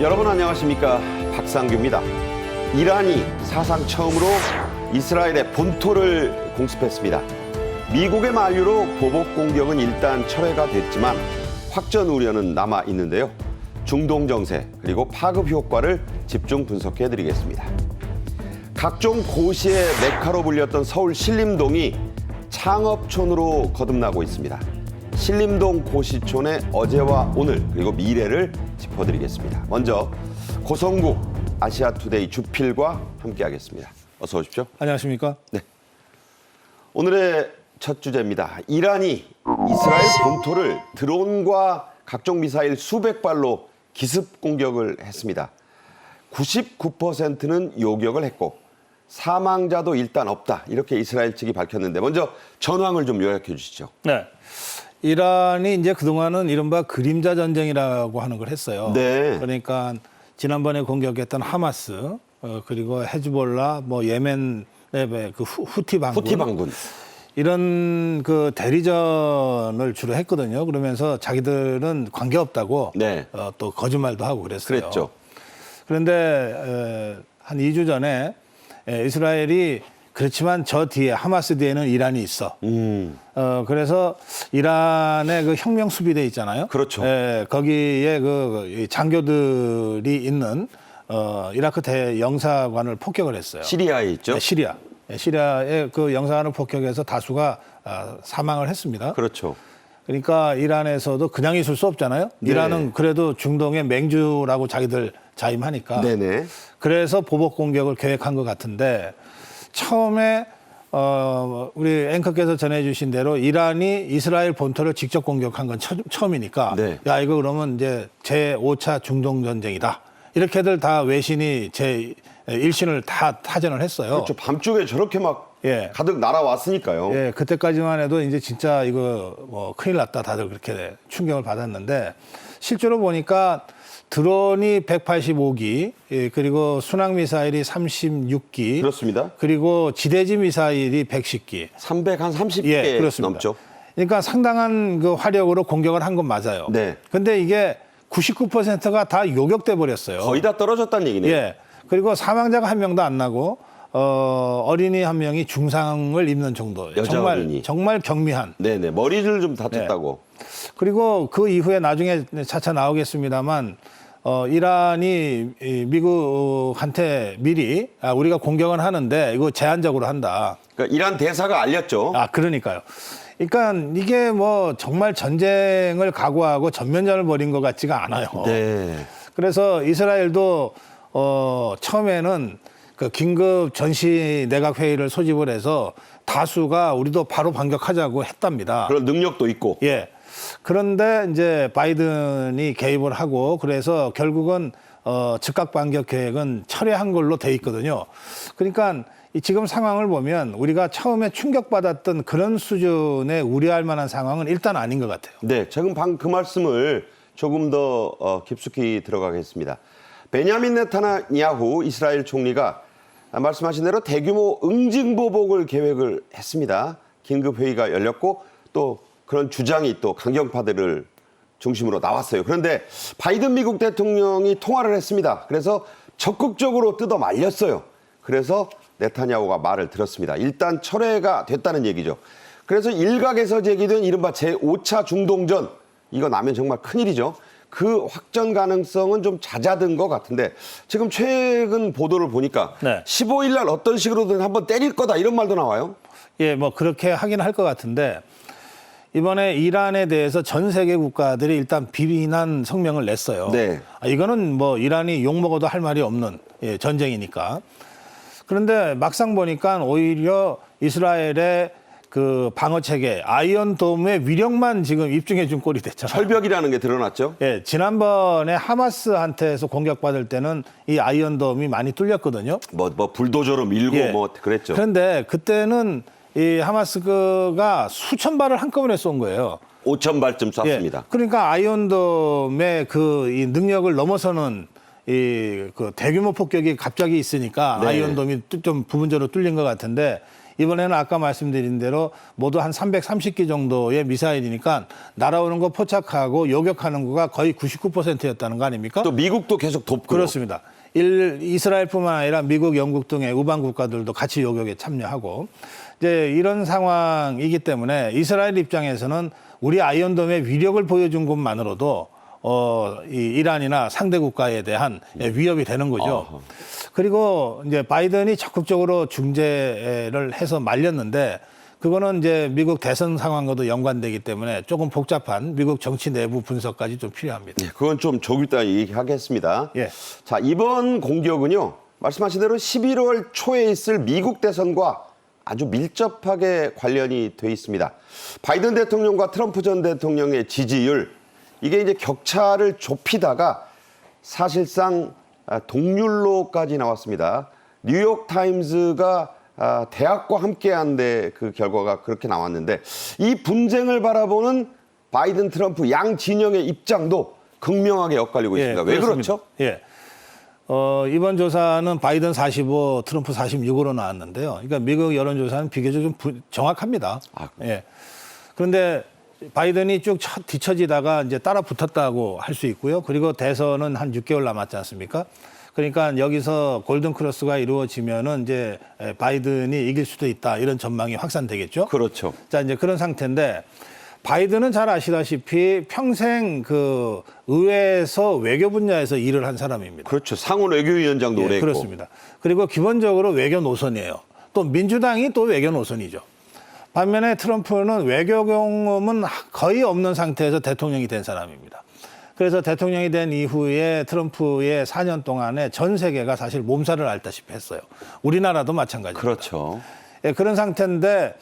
여러분 안녕하십니까, 박상규입니다. 이란이 사상 처음으로 이스라엘의 본토를 공습했습니다. 미국의 만류로 보복 공격은 일단 철회가 됐지만 확전 우려는 남아 있는데요. 중동 정세 그리고 파급 효과를 집중 분석해드리겠습니다. 각종 고시의 메카로 불렸던 서울 신림동이 창업촌으로 거듭나고 있습니다. 신림동 고시촌의 어제와 오늘 그리고 미래를 짚어드리겠습니다. 먼저 고성국 아시아투데이 주필과 함께하겠습니다. 어서 오십시오. 안녕하십니까? 네. 오늘의 첫 주제입니다. 이란이 이스라엘 본토를 드론과 각종 미사일 수백 발로 기습 공격을 했습니다. 99%는 요격을 했고 사망자도 일단 없다, 이렇게 이스라엘 측이 밝혔는데 먼저 전황을 좀 요약해 주시죠. 네. 이란이 이제 그동안은 이른바 그림자 전쟁이라고 하는 걸 했어요. 네. 그러니까 지난번에 공격했던 하마스, 그리고 헤즈볼라, 뭐 예멘의 그 후티 반군. 후티 반군. 이런 그 대리전을 주로 했거든요. 그러면서 자기들은 관계없다고 네. 또 거짓말도 하고 그랬어요. 그랬죠. 그런데 한 2주 전에 이스라엘이 그렇지만 저 뒤에 하마스 뒤에는 이란이 있어. 그래서 이란의 그 혁명 수비대 있잖아요. 그렇죠. 거기에 그 장교들이 있는 이라크 대영사관을 폭격을 했어요. 시리아에 있죠. 네, 시리아. 시리아의 그 영사관을 폭격해서 다수가 사망을 했습니다. 그렇죠. 그러니까 이란에서도 그냥 있을 수 없잖아요. 네. 이란은 그래도 중동의 맹주라고 자기들 자임하니까. 네네. 그래서 보복 공격을 계획한 것 같은데 처음에 우리 앵커께서 전해주신 대로 이란이 이스라엘 본토를 직접 공격한 건 처음이니까 네. 야, 이거 그러면 이제 제5차 중동 전쟁이다. 이렇게들 다 외신이 제1신을 다 타전을 했어요. 그렇죠. 밤중에 저렇게 막 예. 가득 날아왔으니까요. 예, 그때까지만 해도 이제 진짜 이거 뭐 큰일 났다, 다들 그렇게 충격을 받았는데 실제로 보니까 드론이 185기, 예, 그리고 순항 미사일이 36기, 그렇습니다. 그리고 지대지 미사일이 110기. 330개 예, 그렇습니다. 넘죠. 그러니까 상당한 그 화력으로 공격을 한 건 맞아요. 네. 근데 이게 99%가 다 요격돼 버렸어요. 거의 다 떨어졌다는 얘기네요. 예. 그리고 사망자가 한 명도 안 나고 어린이 한 명이 중상을 입는 정도. 여자 어린이. 정말 경미한. 네네. 머리를 좀 다쳤다고. 그리고 그 이후에 나중에 차차 나오겠습니다만 이란이 미국한테 미리 우리가 공격은 하는데 이거 제한적으로 한다. 그러니까 이란 대사가 알렸죠. 그러니까요. 그러니까 이게 뭐 정말 전쟁을 각오하고 전면전을 벌인 것 같지가 않아요. 네. 그래서 이스라엘도 처음에는 그 긴급 전시 내각 회의를 소집을 해서 다수가 우리도 바로 반격하자고 했답니다. 그런 능력도 있고. 예. 그런데 이제 바이든이 개입을 하고 그래서 결국은 즉각 반격 계획은 철회한 걸로 돼 있거든요. 그러니까 지금 상황을 보면 우리가 처음에 충격받았던 그런 수준의 우려할 만한 상황은 일단 아닌 것 같아요. 네. 지금 방금 그 말씀을 조금 더 깊숙이 들어가겠습니다. 베냐민 네타냐후 이스라엘 총리가 말씀하신 대로 대규모 응징보복을 계획을 했습니다. 긴급회의가 열렸고 또 그런 주장이 또 강경파들을 중심으로 나왔어요. 그런데 바이든 미국 대통령이 통화를 했습니다. 그래서 적극적으로 뜯어 말렸어요. 그래서 네타냐후가 말을 들었습니다. 일단 철회가 됐다는 얘기죠. 그래서 일각에서 제기된 이른바 제5차 중동전, 이거 나면 정말 큰일이죠. 그 확전 가능성은 좀 잦아든 것 같은데 지금 최근 보도를 보니까 네. 15일 날 어떤 식으로든 한번 때릴 거다, 이런 말도 나와요. 예, 뭐 그렇게 하긴 할 것 같은데 이번에 이란에 대해서 전 세계 국가들이 일단 비난 성명을 냈어요. 네. 이거는 뭐 이란이 욕먹어도 할 말이 없는 전쟁이니까. 그런데 막상 보니까 오히려 이스라엘의 그 방어 체계 아이언돔의 위력만 지금 입증해 준 꼴이 됐잖아요. 철벽이라는 게 드러났죠. 예, 지난번에 하마스한테서 공격받을 때는 이 아이언돔이 많이 뚫렸거든요. 뭐 불도저로 밀고 예. 뭐 그랬죠. 그런데 그때는 이 하마스가 수천 발을 한꺼번에 쏜 거예요. 5,000발쯤 쐈습니다. 예, 그러니까 아이언돔의 그 이 능력을 넘어서는 이 그 대규모 폭격이 갑자기 있으니까 네. 아이언돔이 좀 부분적으로 뚫린 것 같은데 이번에는 아까 말씀드린 대로 모두 한 330기 정도의 미사일이니까 날아오는 거 포착하고 요격하는 거가 거의 99%였다는 거 아닙니까? 또 미국도 계속 돕고. 그렇습니다. 이스라엘뿐만 아니라 미국, 영국 등의 우방 국가들도 같이 요격에 참여하고 이제 이런 상황이기 때문에 이스라엘 입장에서는 우리 아이언돔의 위력을 보여준 것만으로도 이 이란이나 상대 국가에 대한 위협이 되는 거죠. 어허. 그리고 이제 바이든이 적극적으로 중재를 해서 말렸는데 그거는 이제 미국 대선 상황과도 연관되기 때문에 조금 복잡한 미국 정치 내부 분석까지 좀 필요합니다. 예, 그건 좀 조금 이따 얘기하겠습니다. 예. 자, 이번 공격은요. 말씀하신 대로 11월 초에 있을 미국 대선과 아주 밀접하게 관련이 돼 있습니다. 바이든 대통령과 트럼프 전 대통령의 지지율, 이게 이제 격차를 좁히다가 사실상 동률로까지 나왔습니다. 뉴욕 타임즈가 대학과 함께한데 그 결과가 그렇게 나왔는데 이 분쟁을 바라보는 바이든 트럼프 양 진영의 입장도 극명하게 엇갈리고 있습니다. 왜 그렇습니다. 그렇죠? 예. 이번 조사는 바이든 45, 트럼프 46으로 나왔는데요. 그러니까 미국 여론조사는 비교적 좀 정확합니다. 예. 그런데 바이든이 쭉 뒤처지다가 이제 따라 붙었다고 할 수 있고요. 그리고 대선은 한 6개월 남았지 않습니까? 그러니까 여기서 골든 크로스가 이루어지면은 이제 바이든이 이길 수도 있다 이런 전망이 확산되겠죠. 그렇죠. 자, 이제 그런 상태인데 바이든은 잘 아시다시피 평생 그 의회에서 외교 분야에서 일을 한 사람입니다. 그렇죠. 상원 외교위원장도 오래 했고. 그렇습니다. 그리고 기본적으로 외교 노선이에요. 또 민주당이 또 외교 노선이죠. 반면에 트럼프는 외교 경험은 거의 없는 상태에서 대통령이 된 사람입니다. 그래서 대통령이 된 이후에 트럼프의 4년 동안에 전 세계가 사실 몸살을 앓다시피 했어요. 우리나라도 마찬가지입니다. 그렇죠. 예, 그런 상태인데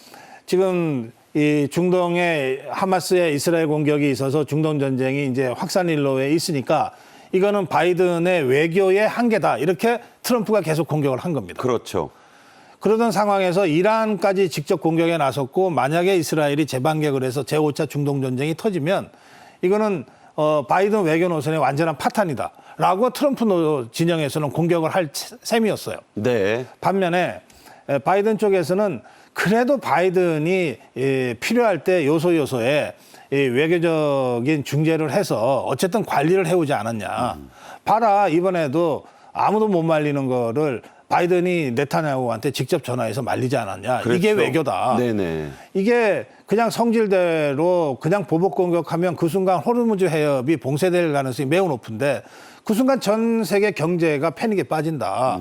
지금 이 중동에 하마스의 이스라엘 공격이 있어서 중동 전쟁이 이제 확산 일로에 있으니까 이거는 바이든의 외교의 한계다. 이렇게 트럼프가 계속 공격을 한 겁니다. 그렇죠. 그러던 상황에서 이란까지 직접 공격에 나섰고 만약에 이스라엘이 재반격을 해서 제5차 중동 전쟁이 터지면 이거는 바이든 외교 노선의 완전한 파탄이다라고 트럼프 진영에서는 공격을 할 셈이었어요. 네. 반면에 바이든 쪽에서는 그래도 바이든이 필요할 때 요소요소에 외교적인 중재를 해서 어쨌든 관리를 해오지 않았냐. 봐라, 이번에도 아무도 못 말리는 거를 바이든이 네타냐후한테 직접 전화해서 말리지 않았냐. 그렇죠. 이게 외교다. 네네. 이게 그냥 성질대로 그냥 보복 공격하면 그 순간 호르무즈 해협이 봉쇄될 가능성이 매우 높은데 그 순간 전 세계 경제가 패닉에 빠진다.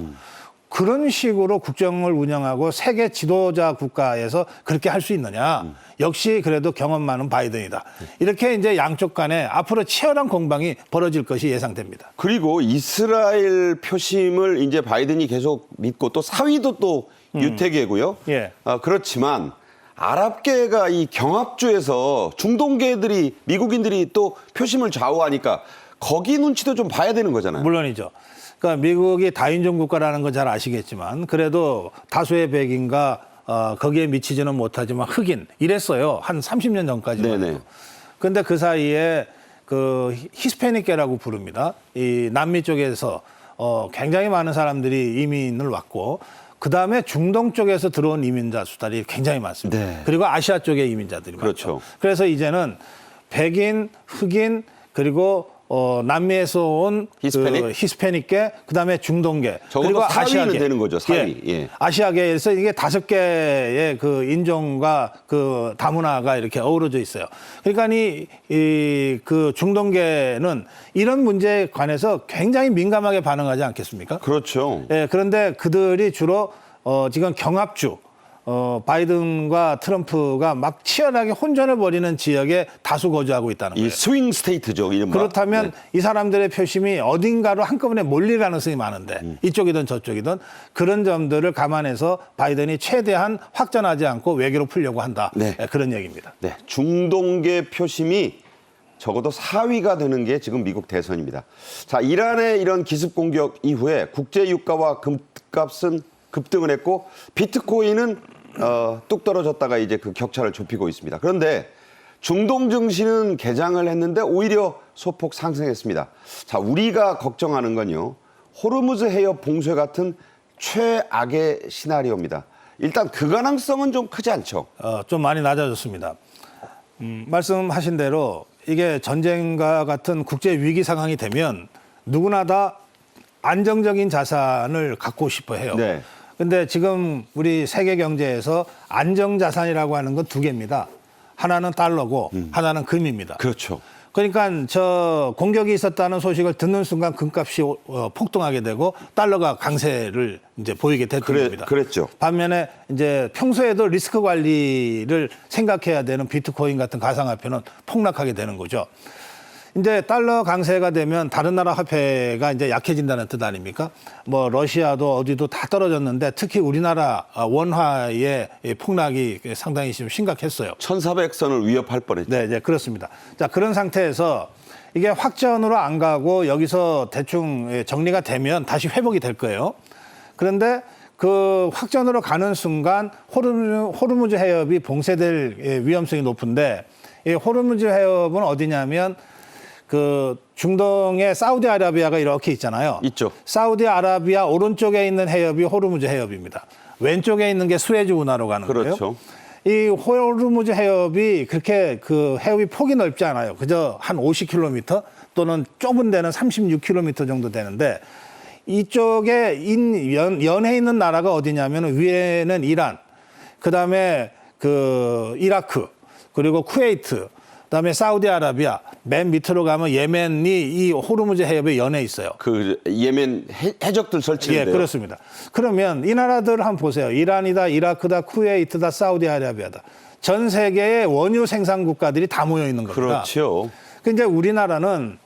그런 식으로 국정을 운영하고 세계 지도자 국가에서 그렇게 할 수 있느냐. 역시 그래도 경험 많은 바이든이다. 이렇게 이제 양쪽 간에 앞으로 치열한 공방이 벌어질 것이 예상됩니다. 그리고 이스라엘 표심을 이제 바이든이 계속 믿고 또 사위도 또 유태계고요. 예. 그렇지만 아랍계가 이 경합주에서 중동계들이 미국인들이 또 표심을 좌우하니까 거기 눈치도 좀 봐야 되는 거잖아요. 물론이죠. 그러니까 미국이 다인종 국가라는 건 잘 아시겠지만 그래도 다수의 백인과 거기에 미치지는 못하지만 흑인 이랬어요. 한 30년 전까지만 해도. 그런데 그 사이에 그 히스패닉계라고 부릅니다. 이 남미 쪽에서 굉장히 많은 사람들이 이민을 왔고 그다음에 중동 쪽에서 들어온 이민자 수달이 굉장히 많습니다. 네. 그리고 아시아 쪽의 이민자들이 그렇죠. 많죠. 그래서 이제는 백인, 흑인 그리고 남미에서 온 히스패닉계, 그다음에 중동계, 그리고 아시아계 되는 거죠. 4위. 예. 아시아계에서 이게 5개의 그 인종과 그 다문화가 이렇게 어우러져 있어요. 그러니까 그 중동계는 이런 문제에 관해서 굉장히 민감하게 반응하지 않겠습니까? 그렇죠. 예. 그런데 그들이 주로 지금 경합주. 바이든과 트럼프가 막 치열하게 혼전을 벌이는 지역에 다수 거주하고 있다는 거예요. 이 스윙 스테이트죠. 이른바. 그렇다면 네. 이 사람들의 표심이 어딘가로 한꺼번에 몰릴 가능성이 많은데 이쪽이든 저쪽이든 그런 점들을 감안해서 바이든이 최대한 확전하지 않고 외교로 풀려고 한다. 네. 그런 얘기입니다. 네. 중동계 표심이 적어도 4위가 되는 게 지금 미국 대선입니다. 자, 이란의 이런 기습 공격 이후에 국제 유가와 금값은 급등을 했고 비트코인은 뚝 떨어졌다가 이제 그 격차를 좁히고 있습니다. 그런데 중동 증시는 개장을 했는데 오히려 소폭 상승했습니다. 자, 우리가 걱정하는 건요. 호르무즈 해협 봉쇄 같은 최악의 시나리오입니다. 일단 그 가능성은 좀 크지 않죠. 좀 많이 낮아졌습니다. 말씀하신 대로 이게 전쟁과 같은 국제 위기 상황이 되면 누구나 다 안정적인 자산을 갖고 싶어 해요. 네. 근데 지금 우리 세계 경제에서 안정 자산이라고 하는 건 두 개입니다. 하나는 달러고 하나는 금입니다. 그렇죠. 그러니까 저 공격이 있었다는 소식을 듣는 순간 금값이 폭등하게 되고 달러가 강세를 이제 보이게 됐던 겁니다. 그랬죠. 반면에 이제 평소에도 리스크 관리를 생각해야 되는 비트코인 같은 가상화폐는 폭락하게 되는 거죠. 이제 달러 강세가 되면 다른 나라 화폐가 이제 약해진다는 뜻 아닙니까? 뭐 러시아도 어디도 다 떨어졌는데 특히 우리나라 원화의 폭락이 상당히 좀 심각했어요. 1400선을 위협할 뻔했죠. 네, 네, 그렇습니다. 자, 그런 상태에서 이게 확전으로 안 가고 여기서 대충 정리가 되면 다시 회복이 될 거예요. 그런데 그 확전으로 가는 순간 호르무즈 해협이 봉쇄될 위험성이 높은데 이 호르무즈 해협은 어디냐면 그 중동의 사우디아라비아가 이렇게 있잖아요. 있죠. 사우디아라비아 오른쪽에 있는 해협이 호르무즈 해협입니다. 왼쪽에 있는 게 수에즈 운하로 가는 그렇죠. 거예요. 이 호르무즈 해협이 그렇게 그 해협이 폭이 넓지 않아요. 그저 한 50km 또는 좁은 데는 36km 정도 되는데 이쪽에 연해 있는 나라가 어디냐면 위에는 이란, 그다음에 그 이라크, 그리고 쿠웨이트, 그다음에 사우디아라비아, 맨 밑으로 가면 예멘이 이 호르무즈 해협에 연해 있어요. 그 예멘 해적들 설치는데요. 예, 그렇습니다. 그러면 이 나라들 한번 보세요. 이란이다, 이라크다, 쿠웨이트다, 사우디아라비아다. 전 세계의 원유 생산 국가들이 다 모여 있는 겁니다. 그렇죠. 근데 우리나라는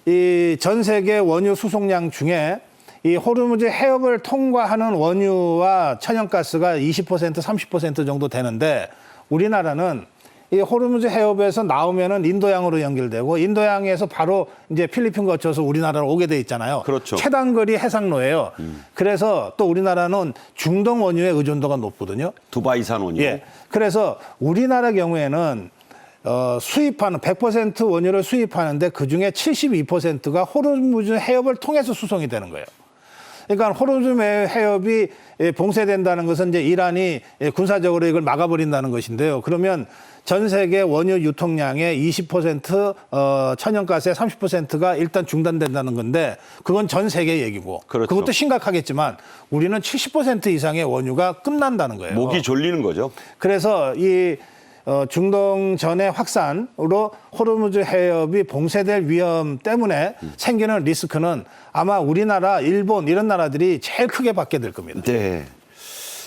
이 전 세계 원유 수송량 중에 이 호르무즈 해협을 통과하는 원유와 천연가스가 20%, 30% 정도 되는데 우리나라는 이 호르무즈 해협에서 나오면은 인도양으로 연결되고 인도양에서 바로 이제 필리핀 거쳐서 우리나라로 오게 돼 있잖아요. 그렇죠. 최단거리 해상로예요. 그래서 또 우리나라는 중동 원유의 의존도가 높거든요. 두바이산 원유. 예. 그래서 우리나라 경우에는 수입하는 100% 원유를 수입하는데 그중에 72%가 호르무즈 해협을 통해서 수송이 되는 거예요. 그러니까 호르무즈 해협이 봉쇄된다는 것은 이제 이란이 군사적으로 이걸 막아버린다는 것인데요. 그러면 전 세계 원유 유통량의 20% 천연가스의 30%가 일단 중단된다는 건데 그건 전 세계 얘기고 그렇죠. 그것도 심각하겠지만 우리는 70% 이상의 원유가 끝난다는 거예요. 목이 졸리는 거죠. 그래서 이 중동 전의 확산으로 호르무즈 해협이 봉쇄될 위험 때문에 생기는 리스크는 아마 우리나라, 일본 이런 나라들이 제일 크게 받게 될 겁니다. 네.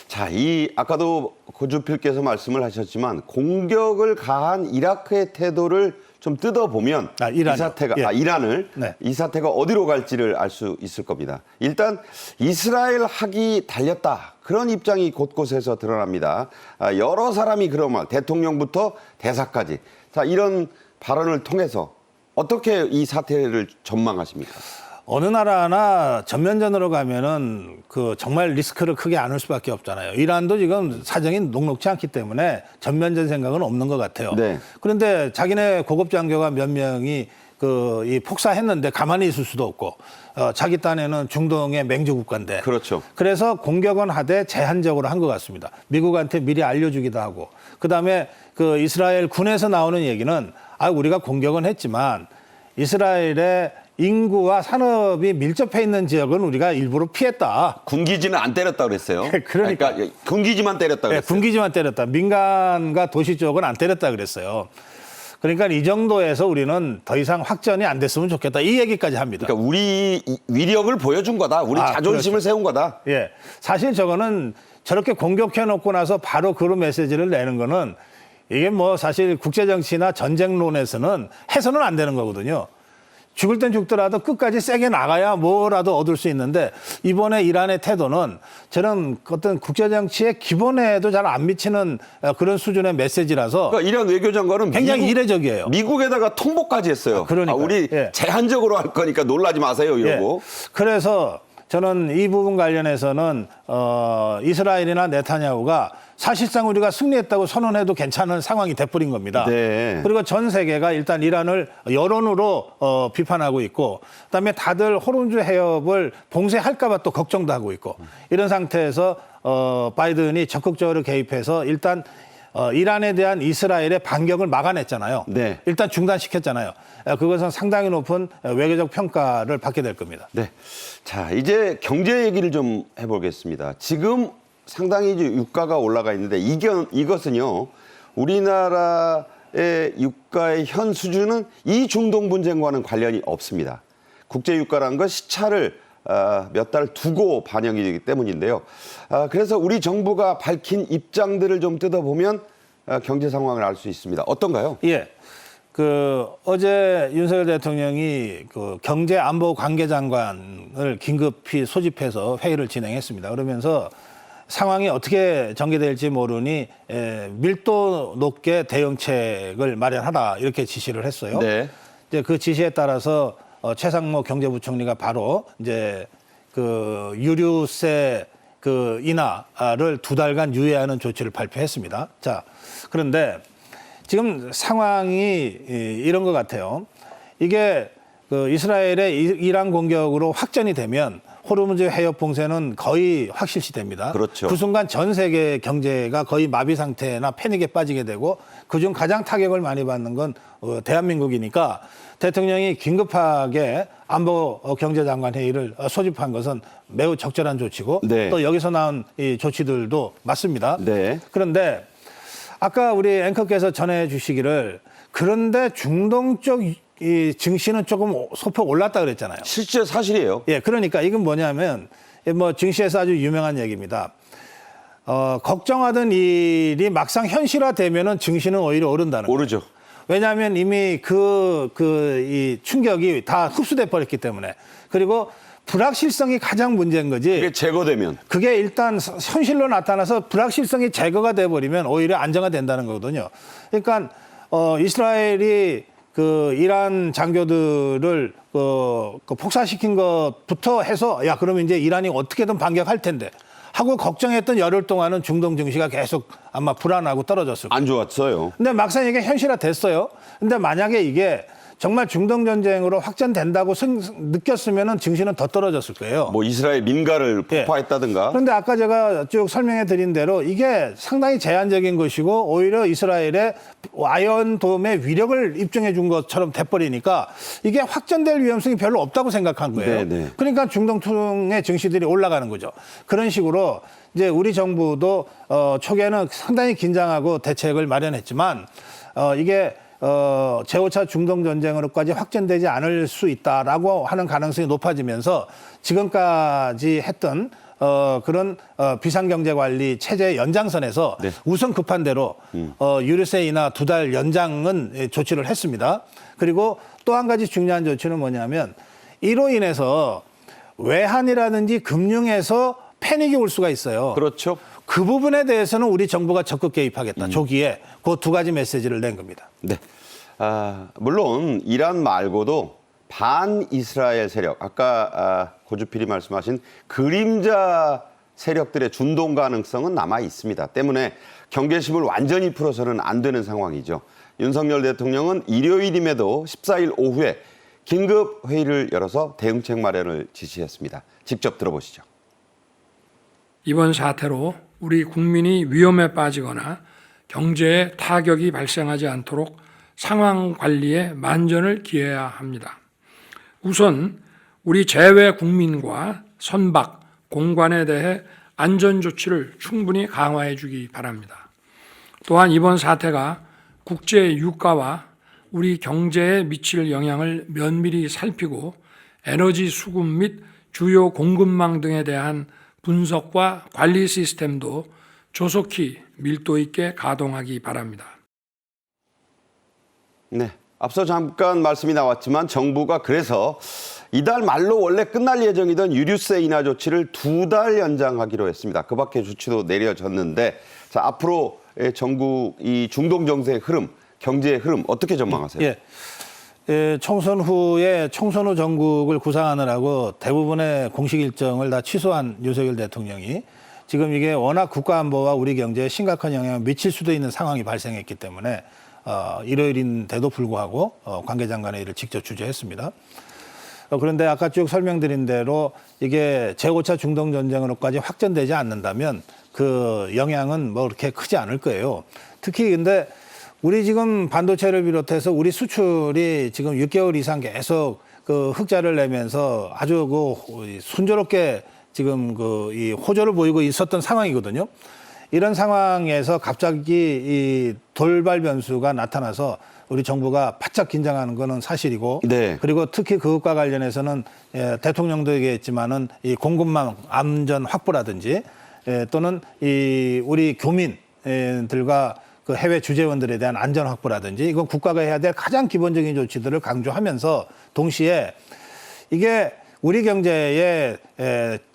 자, 아까도 고주필께서 말씀을 하셨지만 공격을 가한 이라크의 태도를 좀 뜯어보면 이란이요? 이 사태가 예. 이란을 네. 이 사태가 어디로 갈지를 알 수 있을 겁니다. 일단 이스라엘 학이 달렸다. 그런 입장이 곳곳에서 드러납니다. 여러 사람이 그런 말, 대통령부터 대사까지. 자, 이런 발언을 통해서 어떻게 이 사태를 전망하십니까? 어느 나라나 전면전으로 가면은 그 정말 리스크를 크게 안을 수밖에 없잖아요. 이란도 지금 사정이 녹록지 않기 때문에 전면전 생각은 없는 것 같아요. 네. 그런데 자기네 고급 장교가 몇 명이 이 폭사했는데 가만히 있을 수도 없고 자기 딴에는 중동의 맹주 국가인데. 그렇죠. 그래서 공격은 하되 제한적으로 한 것 같습니다. 미국한테 미리 알려주기도 하고. 그다음에 그 이스라엘 군에서 나오는 얘기는 우리가 공격은 했지만 이스라엘의 인구와 산업이 밀접해 있는 지역은 우리가 일부러 피했다. 군기지는 안 때렸다 그랬어요. 그러니까 군기지만 때렸다 그랬어요. 군기지만 때렸다. 민간과 도시 쪽은 안 때렸다 그랬어요. 그러니까 이 정도에서 우리는 더 이상 확전이 안 됐으면 좋겠다. 이 얘기까지 합니다. 그러니까 우리 위력을 보여준 거다. 우리 자존심을 그렇죠. 세운 거다. 예. 사실 저거는 저렇게 공격해 놓고 나서 바로 그런 메시지를 내는 거는 이게 뭐 사실 국제정치나 전쟁론에서는 해서는 안 되는 거거든요. 죽을 땐 죽더라도 끝까지 세게 나가야 뭐라도 얻을 수 있는데 이번에 이란의 태도는 저는 어떤 국제정치의 기본에도 잘 안 미치는 그런 수준의 메시지라서 그러니까 이란 외교장관은 굉장히 이례적이에요. 미국에다가 통보까지 했어요. 그러니까 우리 제한적으로 할 거니까 놀라지 마세요 이러고. 그래서 저는 이 부분 관련해서는 이스라엘이나 네타냐후가 사실상 우리가 승리했다고 선언해도 괜찮은 상황이 돼버린 겁니다. 네. 그리고 전 세계가 일단 이란을 여론으로 비판하고 있고, 그다음에 다들 호르무즈 해협을 봉쇄할까 봐 또 걱정도 하고 있고, 이런 상태에서 바이든이 적극적으로 개입해서 일단 이란에 대한 이스라엘의 반격을 막아냈잖아요. 네. 일단 중단시켰잖아요. 그것은 상당히 높은 외교적 평가를 받게 될 겁니다. 네. 자, 이제 경제 얘기를 좀 해보겠습니다. 지금 상당히 이제 유가가 올라가 있는데 이것은요, 우리나라의 유가의 현 수준은 이 중동 분쟁과는 관련이 없습니다. 국제 유가라는 건 시차를 몇 달 두고 반영이 되기 때문인데요. 그래서 우리 정부가 밝힌 입장들을 좀 뜯어보면 경제 상황을 알 수 있습니다. 어떤가요? 예. 어제 윤석열 대통령이 경제안보관계장관을 긴급히 소집해서 회의를 진행했습니다. 그러면서 상황이 어떻게 전개될지 모르니 밀도 높게 대응책을 마련하라 이렇게 지시를 했어요. 네. 이제 그 지시에 따라서 최상무 경제부총리가 바로 이제 유류세 인하를 2달간 유예하는 조치를 발표했습니다. 자, 그런데 지금 상황이 이런 것 같아요. 이게 이스라엘의 이란 공격으로 확전이 되면 호르무즈 해협 봉쇄는 거의 확실시됩니다. 그렇죠. 그 순간 전 세계 경제가 거의 마비 상태나 패닉에 빠지게 되고 그중 가장 타격을 많이 받는 건 대한민국이니까 대통령이 긴급하게 안보 경제장관 회의를 소집한 것은 매우 적절한 조치고 네. 또 여기서 나온 이 조치들도 맞습니다. 네. 그런데 아까 우리 앵커께서 전해 주시기를 그런데 중동 쪽 이 증시는 조금 소폭 올랐다 그랬잖아요. 실제 사실이에요. 예, 그러니까 이건 뭐냐면 증시에서 아주 유명한 얘기입니다. 걱정하던 일이 막상 현실화되면은 증시는 오히려 오른다는 거예요. 오르죠. 왜냐하면 이미 이 충격이 다 흡수돼 버렸기 때문에. 그리고 불확실성이 가장 문제인 거지. 그게 제거되면. 그게 일단 현실로 나타나서 불확실성이 제거가 돼 버리면 오히려 안정화된다는 거거든요. 그러니까 이스라엘이 이란 장교들을 폭사시킨 것부터 해서 그러면 이제 이란이 어떻게든 반격할 텐데 하고 걱정했던 열흘 동안은 중동 증시가 계속 아마 불안하고 떨어졌을 거예요. 안 좋았어요. 근데 막상 이게 현실화 됐어요. 근데 만약에 이게 정말 중동 전쟁으로 확전된다고 느꼈으면은 증시는 더 떨어졌을 거예요. 뭐 이스라엘 민가를 예. 폭파했다든가. 그런데 아까 제가 쭉 설명해 드린 대로 이게 상당히 제한적인 것이고 오히려 이스라엘의 아이언돔의 위력을 입증해 준 것처럼 돼버리니까 이게 확전될 위험성이 별로 없다고 생각한 거예요. 네네. 그러니까 중동의 증시들이 올라가는 거죠. 그런 식으로 이제 우리 정부도 초기에는 상당히 긴장하고 대책을 마련했지만 이게 제5차 중동 전쟁으로까지 확전되지 않을 수 있다라고 하는 가능성이 높아지면서 지금까지 했던 그런 비상경제관리 체제 연장선에서 네. 우선 급한 대로 유류세 인하 2달 연장은 조치를 했습니다. 그리고 또 한 가지 중요한 조치는 뭐냐면 이로 인해서 외환이라든지 금융에서 패닉이 올 수가 있어요. 그렇죠. 그 부분에 대해서는 우리 정부가 적극 개입하겠다. 조기에 그 2가지 메시지를 낸 겁니다. 네. 물론 이란 말고도 반 이스라엘 세력, 아까 고주필이 말씀하신 그림자 세력들의 준동 가능성은 남아 있습니다. 때문에 경계심을 완전히 풀어서는 안 되는 상황이죠. 윤석열 대통령은 일요일임에도 14일 오후에 긴급 회의를 열어서 대응책 마련을 지시했습니다. 직접 들어보시죠. 이번 사태로 우리 국민이 위험에 빠지거나 경제에 타격이 발생하지 않도록 상황 관리에 만전을 기해야 합니다. 우선 우리 재외 국민과 선박, 공관에 대해 안전 조치를 충분히 강화해 주기 바랍니다. 또한 이번 사태가 국제 유가와 우리 경제에 미칠 영향을 면밀히 살피고 에너지 수급 및 주요 공급망 등에 대한 분석과 관리 시스템도 조속히 밀도 있게 가동하기 바랍니다. 네. 앞서 잠깐 말씀이 나왔지만 정부가 그래서 이달 말로 원래 끝날 예정이던 유류세 인하 조치를 2달 연장하기로 했습니다. 그 밖에 조치도 내려졌는데 자, 앞으로 전국 이 중동 정세의 흐름, 경제의 흐름 어떻게 전망하세요? 예. 예, 총선 후에 총선 후 정국을 구상하느라고 대부분의 공식 일정을 다 취소한 윤석열 대통령이 지금 이게 워낙 국가안보와 우리 경제에 심각한 영향을 미칠 수도 있는 상황이 발생했기 때문에 일요일인데도 불구하고 관계장관의 일을 직접 주재했습니다. 그런데 아까 쭉 설명드린 대로 이게 제5차 중동전쟁으로까지 확전되지 않는다면 그 영향은 뭐 그렇게 크지 않을 거예요. 특히 근데 우리 지금 반도체를 비롯해서 우리 수출이 지금 6개월 이상 계속 그 흑자를 내면서 아주 그 순조롭게 지금 이 호조를 보이고 있었던 상황이거든요. 이런 상황에서 갑자기 이 돌발 변수가 나타나서 우리 정부가 바짝 긴장하는 거는 사실이고, 네. 그리고 특히 그것과 관련해서는 대통령도 얘기했지만은 이 공급망 안전 확보라든지 또는 이 우리 교민들과 그 해외 주재원들에 대한 안전 확보라든지 이건 국가가 해야 될 가장 기본적인 조치들을 강조하면서 동시에 이게 우리 경제에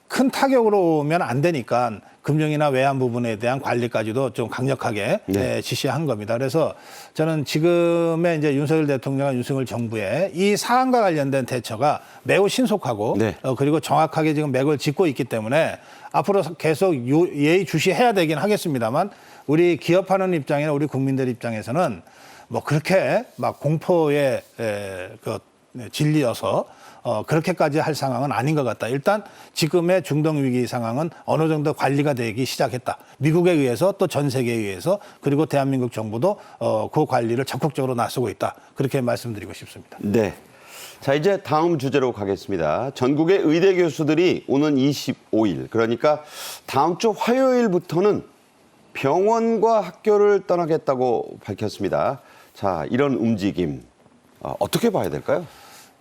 큰 타격으로 오면 안 되니까 금융이나 외환 부분에 대한 관리까지도 좀 강력하게 네. 지시한 겁니다. 그래서 저는 지금의 이제 윤석열 대통령과 윤석열 정부의 이 사안과 관련된 대처가 매우 신속하고 네. 그리고 정확하게 지금 맥을 짚고 있기 때문에 앞으로 계속 예의주시해야 되긴 하겠습니다만 우리 기업하는 입장이나 우리 국민들 입장에서는 뭐 그렇게 막 공포에 질리어서 그렇게까지 할 상황은 아닌 것 같다. 일단 지금의 중동 위기 상황은 어느 정도 관리가 되기 시작했다. 미국에 의해서 또 전 세계에 의해서 그리고 대한민국 정부도 그 관리를 적극적으로 나서고 있다. 그렇게 말씀드리고 싶습니다. 네. 자, 이제 다음 주제로 가겠습니다. 전국의 의대 교수들이 오는 25일, 그러니까 다음 주 화요일부터는 병원과 학교를 떠나겠다고 밝혔습니다. 자, 이런 움직임 어떻게 봐야 될까요?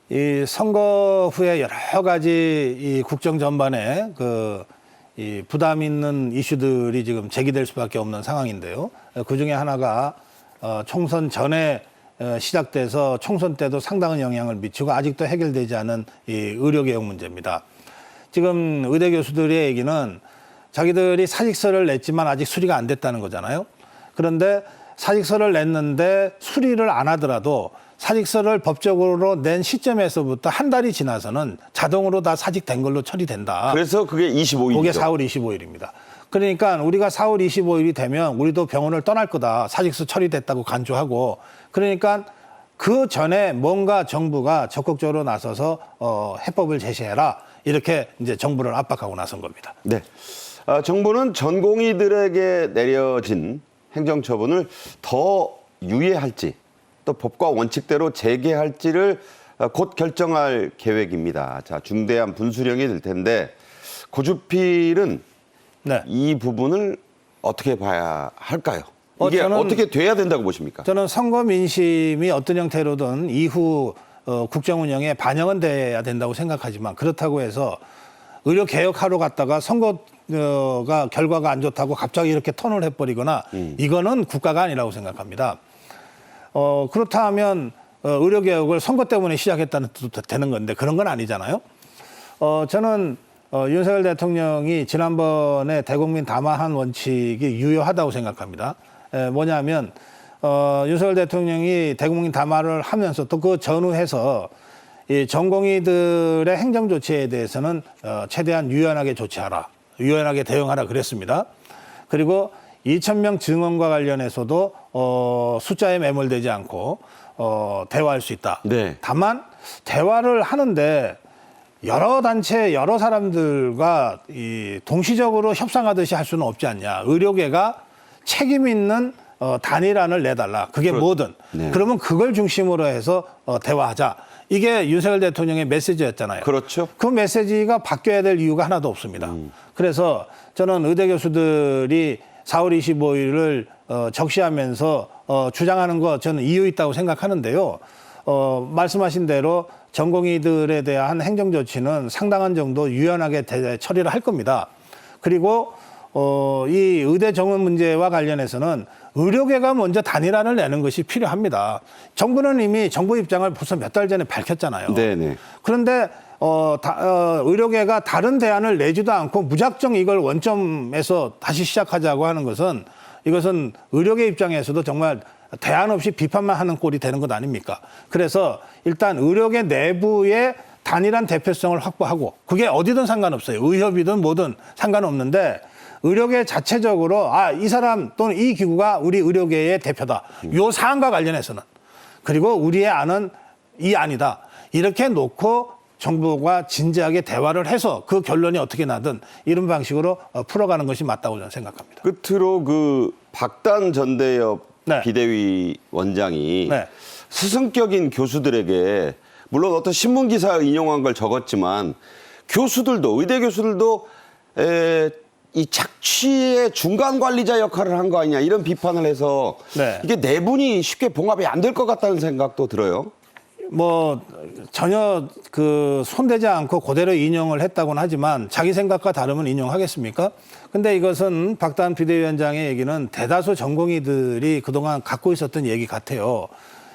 이 선거 후에 여러 가지 이 국정 전반에 이 부담 있는 이슈들이 지금 제기될 수밖에 없는 상황인데요. 그 중에 하나가 총선 전에 시작돼서 총선 때도 상당한 영향을 미치고 아직도 해결되지 않은 이 의료개혁 문제입니다. 지금 의대 교수들의 얘기는 자기들이 사직서를 냈지만 아직 수리가 안 됐다는 거잖아요. 그런데 사직서를 냈는데 수리를 안 하더라도 사직서를 법적으로 낸 시점에서부터 한 달이 지나서는 자동으로 다 사직된 걸로 처리된다. 그래서 그게 25일이죠. 그게 4월 25일입니다. 그러니까 우리가 4월 25일이 되면 우리도 병원을 떠날 거다. 사직서 처리됐다고 간주하고 그러니까 그 전에 뭔가 정부가 적극적으로 나서서 해법을 제시해라. 이렇게 이제 정부를 압박하고 나선 겁니다. 네. 정부는 전공의들에게 내려진 행정처분을 더 유예할지 또 법과 원칙대로 재개할지를 곧 결정할 계획입니다. 자, 중대한 분수령이 될 텐데 고주필은 네. 이 부분을 어떻게 봐야 할까요? 이게 저는 어떻게 돼야 된다고 보십니까? 저는 선거 민심이 어떤 형태로든 이후 국정 운영에 반영은 돼야 된다고 생각하지만 그렇다고 해서 의료 개혁하러 갔다가 선거가 결과가 안 좋다고 갑자기 이렇게 턴을 해버리거나 이거는 국가가 아니라고 생각합니다. 그렇다 하면 의료 개혁을 선거 때문에 시작했다는 뜻도 되는 건데 그런 건 아니잖아요. 저는 윤석열 대통령이 지난번에 대국민 담화한 원칙이 유효하다고 생각합니다. 뭐냐면 윤석열 대통령이 대국민 담화를 하면서 또 그 전후해서 이 전공의들의 행정 조치에 대해서는 최대한 유연하게 조치하라, 유연하게 대응하라 그랬습니다. 그리고 2,000명 증원과 관련해서도 숫자에 매몰되지 않고 대화할 수 있다. 네. 다만 대화를 하는데 여러 단체, 여러 사람들과 동시적으로 협상하듯이 할 수는 없지 않냐. 의료계가 책임 있는 단일안을 내달라. 그게 뭐든. 네. 그러면 그걸 중심으로 해서 대화하자. 이게 윤석열 대통령의 메시지였잖아요. 그렇죠. 그 메시지가 바뀌어야 될 이유가 하나도 없습니다. 그래서 저는 의대 교수들이 4월 25일을 적시하면서 주장하는 거 저는 이유 있다고 생각하는데요. 말씀하신 대로 전공의들에 대한 행정 조치는 상당한 정도 유연하게 처리를 할 겁니다. 그리고 이 의대 정원 문제와 관련해서는 의료계가 먼저 단일안을 내는 것이 필요합니다. 정부는 이미 정부 입장을 벌써 몇 달 전에 밝혔잖아요. 네네. 그런데 의료계가 다른 대안을 내지도 않고 무작정 이걸 원점에서 다시 시작하자고 하는 것은 이것은 의료계 입장에서도 정말 대안 없이 비판만 하는 꼴이 되는 것 아닙니까? 그래서 일단 의료계 내부의 단일한 대표성을 확보하고 그게 어디든 상관없어요. 의협이든 뭐든 상관없는데 의료계 자체적으로 이 사람 또는 이 기구가 우리 의료계의 대표다. 요 사안과 관련해서는. 그리고 우리의 안은 이 안이다. 이렇게 놓고 정부가 진지하게 대화를 해서 그 결론이 어떻게 나든 이런 방식으로 풀어가는 것이 맞다고 저는 생각합니다. 끝으로 그 박단 전대협 네. 비대위 원장이 네. 스승격인 교수들에게 물론 어떤 신문 기사 인용한 걸 적었지만 교수들도 의대 교수들도 이 착취의 중간 관리자 역할을 한 거 아니냐 이런 비판을 해서 네. 이게 내분이 쉽게 봉합이 안 될 것 같다는 생각도 들어요. 뭐 전혀 그 손대지 않고 그대로 인용을 했다고는 하지만 자기 생각과 다르면 인용하겠습니까? 근데 이것은 박단 비대위원장의 얘기는 대다수 전공의들이 그동안 갖고 있었던 얘기 같아요.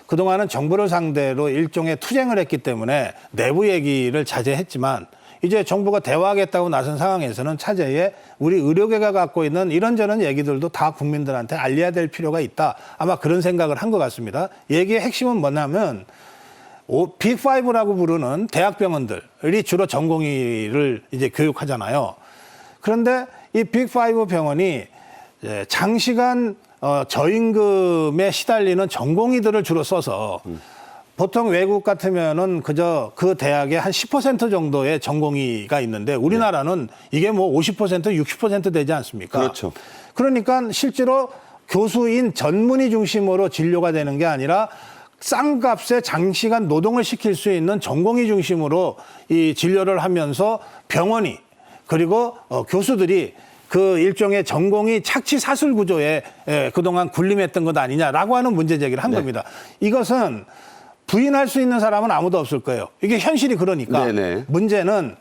그동안은 정부를 상대로 일종의 투쟁을 했기 때문에 내부 얘기를 자제했지만 이제 정부가 대화하겠다고 나선 상황에서는 차제에 우리 의료계가 갖고 있는 이런저런 얘기들도 다 국민들한테 알려야 될 필요가 있다. 아마 그런 생각을 한 것 같습니다. 얘기의 핵심은 뭐냐면 빅5라고 부르는 대학병원들이 주로 전공의를 이제 교육하잖아요. 그런데 이 빅5 병원이 장시간 저임금에 시달리는 전공의들을 주로 써서 보통 외국 같으면은 그저 그 대학에 한 10% 정도의 전공의가 있는데 우리나라는 이게 뭐 50%, 60% 되지 않습니까? 그렇죠. 그러니까 실제로 교수인 전문의 중심으로 진료가 되는 게 아니라 싼 값에 장시간 노동을 시킬 수 있는 전공의 중심으로 이 진료를 하면서 병원이 그리고 교수들이 그 일종의 전공의 착취 사슬 구조에 그동안 군림했던 것 아니냐라고 하는 문제 제기를 한 겁니다. 이것은 부인할 수 있는 사람은 아무도 없을 거예요. 이게 현실이 그러니까. 네네. 문제는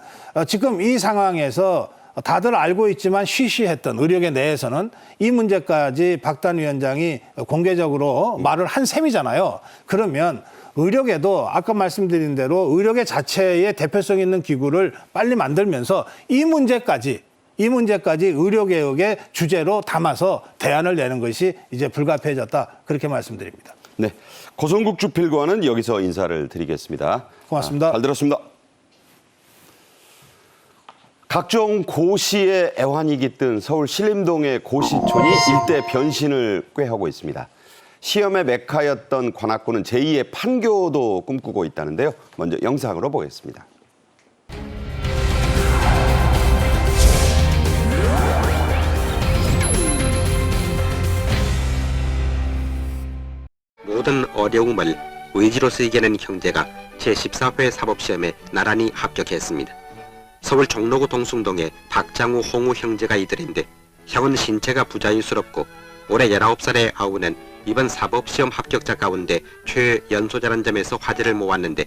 지금 이 상황에서 다들 알고 있지만 쉬쉬했던 의료계 내에서는 이 문제까지 박단 위원장이 공개적으로 말을 한 셈이잖아요. 그러면 의료계도 아까 말씀드린 대로 의료계 자체의 대표성 있는 기구를 빨리 만들면서 이 문제까지 의료개혁의 주제로 담아서 대안을 내는 것이 이제 불가피해졌다. 그렇게 말씀드립니다. 네, 고성국 주필과는 여기서 인사를 드리겠습니다. 고맙습니다. 잘 들었습니다. 각종 고시의 애환이 깃든 서울 신림동의 고시촌이 일대 변신을 꾀하고 있습니다. 시험의 메카였던 관악구는 제2의 판교도 꿈꾸고 있다는데요. 먼저 영상으로 보겠습니다. 모든 어려움을 의지로서 이겨낸 형제가 제14회 사법시험에 나란히 합격했습니다. 서울 종로구 동숭동의 박장우, 홍우 형제가 이들인데 형은 신체가 부자연스럽고 올해 19살의 아우는 이번 사법시험 합격자 가운데 최연소자라는 점에서 화제를 모았는데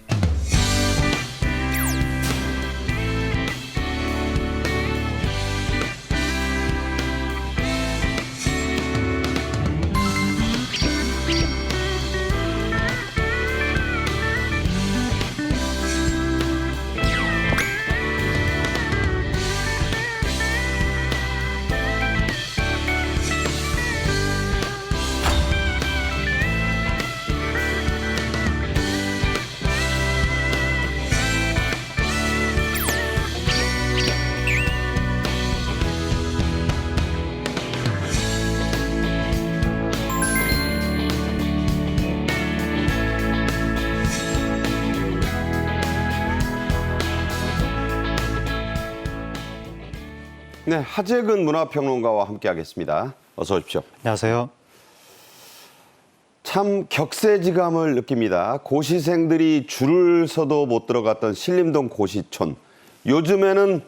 네, 하재근 문화평론가와 함께하겠습니다. 어서 오십시오. 안녕하세요. 참 격세지감을 느낍니다. 고시생들이 줄을 서도 못 들어갔던 신림동 고시촌. 요즘에는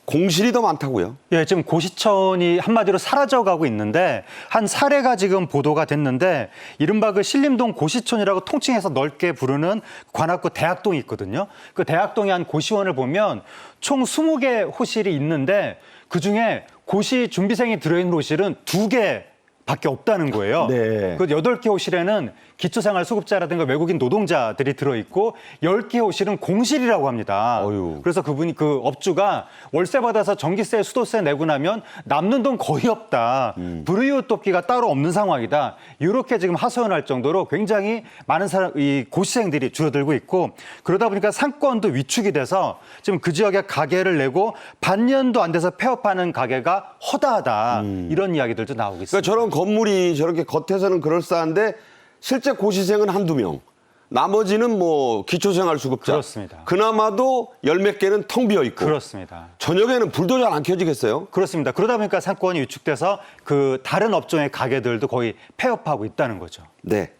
공실이 더 많다고요? 예, 지금 고시촌이 한마디로 사라져가고 있는데 한 사례가 지금 보도가 됐는데 이른바 그 신림동 고시촌이라고 통칭해서 넓게 부르는 관악구 대학동이 있거든요. 그 대학동의 한 고시원을 보면 총 20개 호실이 있는데 그중에 고시 준비생이 들어있는 호실은 2개밖에 없다는 거예요. 네. 그 8개 호실에는 기초생활수급자라든가 외국인 노동자들이 들어있고 10개 호실은 공실이라고 합니다. 어휴. 그래서 그분이 그 업주가 월세 받아서 전기세, 수도세 내고 나면 남는 돈 거의 없다. 불우이웃 돕기가 따로 없는 상황이다. 이렇게 지금 하소연할 정도로 굉장히 많은 이 고시생들이 줄어들고 있고 그러다 보니까 상권도 위축이 돼서 지금 그 지역에 가게를 내고 반년도 안 돼서 폐업하는 가게가 허다하다. 이런 이야기들도 나오고 있습니다. 그러니까 저런 건물이 저렇게 겉에서는 그럴싸한데 실제 고시생은 한두 명. 나머지는 뭐 기초생활수급자. 그렇습니다. 그나마도 열 몇 개는 텅 비어 있고. 그렇습니다. 저녁에는 불도 잘 안 켜지겠어요? 그렇습니다. 그러다 보니까 상권이 위축돼서 그 다른 업종의 가게들도 거의 폐업하고 있다는 거죠. 네.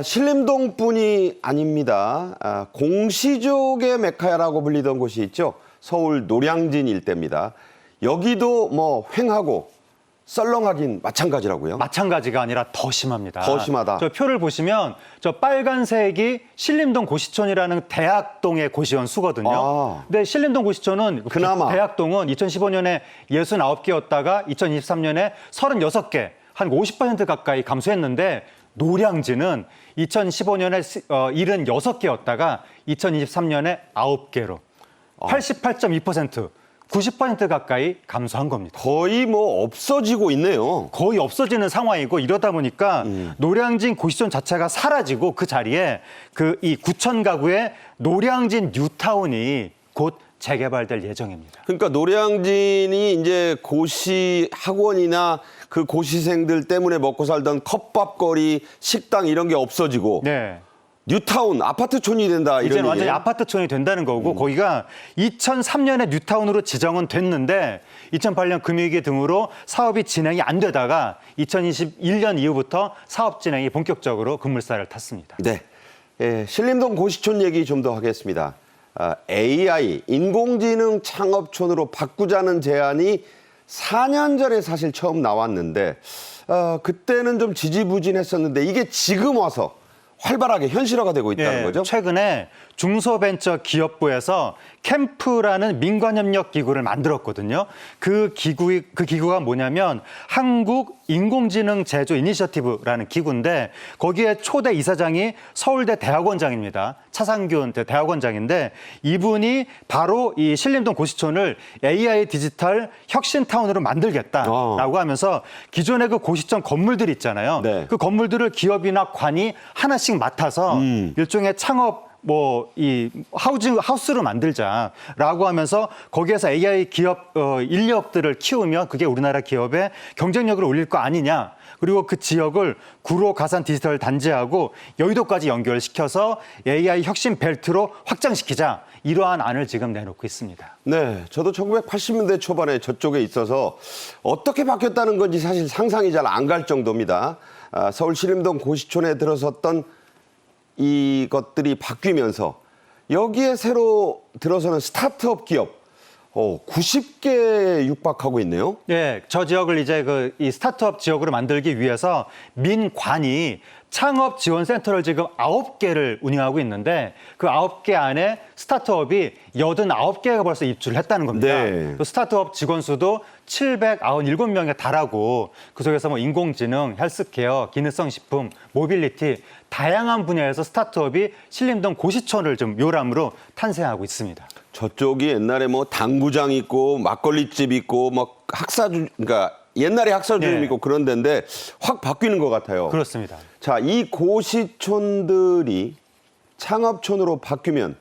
신림동뿐이 아닙니다. 공시족의 메카라고 불리던 곳이 있죠. 서울 노량진 일대입니다. 여기도 뭐 횡하고 썰렁하긴 마찬가지라고요. 마찬가지가 아니라 더 심합니다. 더 심하다. 저 표를 보시면 저 빨간색이 신림동 고시촌이라는 대학동의 고시원 수거든요. 아. 근데 신림동 고시촌은 그나마. 대학동은 2015년에 69개였다가 2023년에 36개, 한 50% 가까이 감소했는데 노량진은 2015년에 76개였다가 2023년에 9개로 88.2%, 90% 가까이 감소한 겁니다. 거의 뭐 없어지고 있네요. 거의 없어지는 상황이고 이러다 보니까 노량진 고시촌 자체가 사라지고 그 자리에 그 이 9천 가구의 노량진 뉴타운이 곧 재개발될 예정입니다. 그러니까 노량진이 이제 고시 학원이나 그 고시생들 때문에 먹고 살던 컵밥거리, 식당 이런 게 없어지고 네. 뉴타운, 아파트촌이 된다 이런 이제는 완전히 얘기예요? 아파트촌이 된다는 거고 거기가 2003년에 뉴타운으로 지정은 됐는데 2008년 금융위기 등으로 사업이 진행이 안 되다가 2021년 이후부터 사업 진행이 본격적으로 급물살을 탔습니다. 네. 예, 신림동 고시촌 얘기 좀 더 하겠습니다. AI, 인공지능 창업촌으로 바꾸자는 제안이 4년 전에 사실 처음 나왔는데 그때는 좀 지지부진했었는데 이게 지금 와서 활발하게 현실화가 되고 있다는 예, 거죠? 최근에 중소벤처기업부에서 캠프라는 민관협력 기구를 만들었거든요. 그 기구가 뭐냐면 한국인공지능 제조 이니셔티브라는 기구인데 거기에 초대 이사장이 서울대 대학원장입니다. 차상균 대학원장인데 이분이 바로 이 신림동 고시촌을 AI 디지털 혁신타운으로 만들겠다라고 하면서 기존의 그 고시촌 건물들 있잖아요. 네. 그 건물들을 기업이나 관이 하나씩 맡아서 일종의 창업 이 하우스로 만들자라고 하면서 거기에서 AI 기업 인력들을 키우면 그게 우리나라 기업의 경쟁력을 올릴 거 아니냐. 그리고 그 지역을 구로 가산 디지털 단지하고 여의도까지 연결시켜서 AI 혁신 벨트로 확장시키자. 이러한 안을 지금 내놓고 있습니다. 네, 저도 1980년대 초반에 저쪽에 있어서 어떻게 바뀌었다는 건지 사실 상상이 잘 안 갈 정도입니다. 서울 신림동 고시촌에 들어섰던 이것들이 바뀌면서 여기에 새로 들어서는 스타트업 기업 90개 육박하고 있네요. 네, 저 지역을 이제 이 스타트업 지역으로 만들기 위해서 민관이 창업 지원 센터를 지금 9개를 운영하고 있는데 그 9개 안에 스타트업이 89개가 벌써 입주를 했다는 겁니다. 네. 또 스타트업 직원 수도 797명에 달하고 그 속에서 뭐 인공지능, 헬스케어, 기능성 식품, 모빌리티 다양한 분야에서 스타트업이 신림동 고시촌을 좀 요람으로 탄생하고 있습니다. 저쪽이 옛날에 뭐 당구장 있고 막걸리집 있고 막 그러니까 옛날에 학사주점 네. 있고 그런 데인데 확 바뀌는 것 같아요. 그렇습니다. 자, 이 고시촌들이 창업촌으로 바뀌면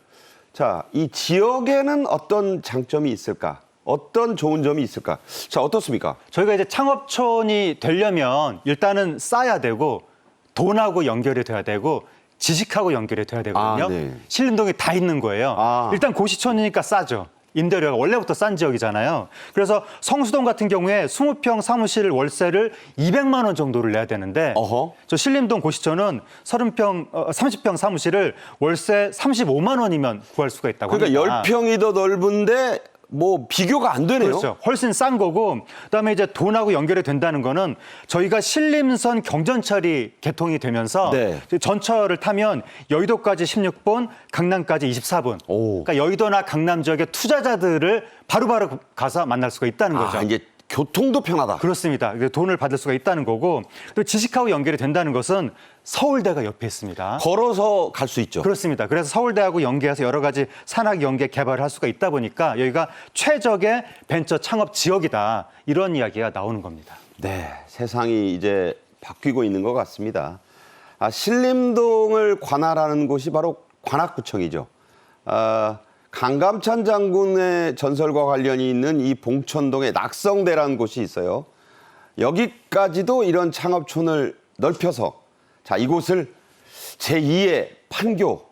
자, 이 지역에는 어떤 장점이 있을까? 어떤 좋은 점이 있을까? 자, 어떻습니까? 저희가 이제 창업촌이 되려면 일단은 싸야 되고 돈하고 연결이 돼야 되고 지식하고 연결이 돼야 되거든요. 아, 네. 신림동에 다 있는 거예요. 아. 일단 고시촌이니까 싸죠. 임대료가 원래부터 싼 지역이잖아요. 그래서 성수동 같은 경우에 20평 사무실 월세를 200만 원 정도를 내야 되는데 어허. 저 신림동 고시촌은 30평 사무실을 월세 35만 원이면 구할 수가 있다고 그러니까 합니다. 10평이 더 넓은데 뭐 비교가 안 되네요. 그렇죠. 훨씬 싼 거고 그다음에 이제 돈하고 연결이 된다는 거는 저희가 신림선 경전철이 개통이 되면서 네. 전철을 타면 여의도까지 16분, 강남까지 24분. 오. 그러니까 여의도나 강남 지역의 투자자들을 바로바로 가서 만날 수가 있다는 거죠. 이제 교통도 편하다. 그렇습니다. 돈을 받을 수가 있다는 거고 또 지식하고 연결이 된다는 것은 서울대가 옆에 있습니다. 걸어서 갈 수 있죠. 그렇습니다. 그래서 서울대하고 연계해서 여러 가지 산학 연계 개발을 할 수가 있다 보니까 여기가 최적의 벤처 창업 지역이다. 이런 이야기가 나오는 겁니다. 네, 세상이 이제 바뀌고 있는 것 같습니다. 신림동을 관할하는 곳이 바로 관악구청이죠. 강감찬 장군의 전설과 관련이 있는 이 봉천동에 낙성대라는 곳이 있어요. 여기까지도 이런 창업촌을 넓혀서 자, 이곳을 제2의 판교,